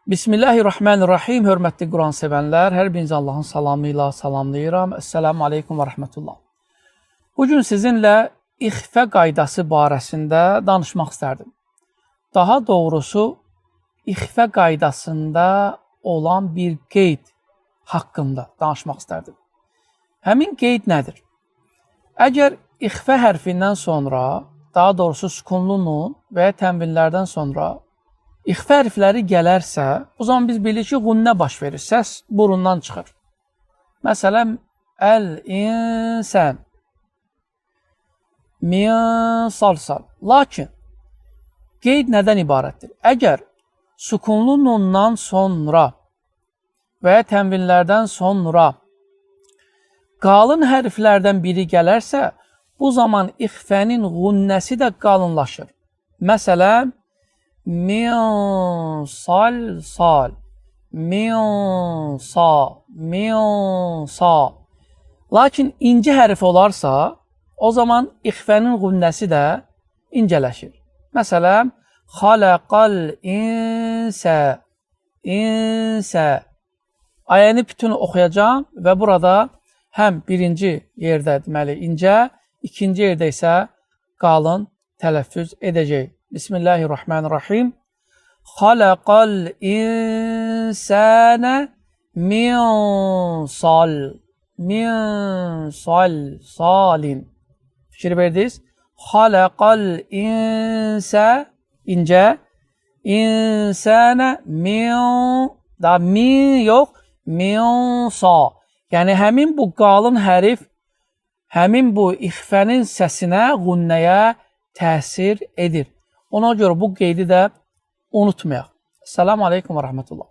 Bismillahirrahmanirrahim. Hörmətli Quran sevənlər, hər birinizi Allahın salamı ilə salamlayıram. Esselamu aleykum və rəhmətullah. Bugün sizinlə ixfə qaydası barəsində danışmaq istərdim. Daha doğrusu, ixfə qaydasında olan bir qeyd haqqında danışmaq istərdim. Həmin qeyd nədir? Əgər ixfə hərfindən sonra, daha doğrusu sükunlu nun və ya tənvinlərdən sonra İxfə hərfləri gələrsə, o zaman biz bilirik ki, qunnə baş verir, səs burundan çıxır. Məsələn, əl-insən, min-salsal. Lakin, qeyd nədən ibarətdir? Əgər sükunlu nundan sonra və ya tənvinlərdən sonra qalın hərflərdən biri gələrsə, bu zaman ixfənin qunnəsi də qalınlaşır. Məsələn, min sal, min sa. Lakin inci hərf olarsa, o zaman ixfənin qunnəsi də incələşir. Məsələn, xaləqal insə. Ayəni bütün oxuyacağım və burada həm birinci yerdə deməli incə, ikinci yerdə isə qalın tələffüz edəcək. Bismillahirrahmanirrahim. Xaləqal insənə min salin. Fikir verdiniz? Xaləqal insə, incə, insənə min yox, min sa. Yəni, həmin bu qalın hərif, həmin bu ixfənin səsinə, qunnəyə təsir edir. Ona görə bu qeydi də unutmayaq. Esselamu aleykum və rəhmətullah.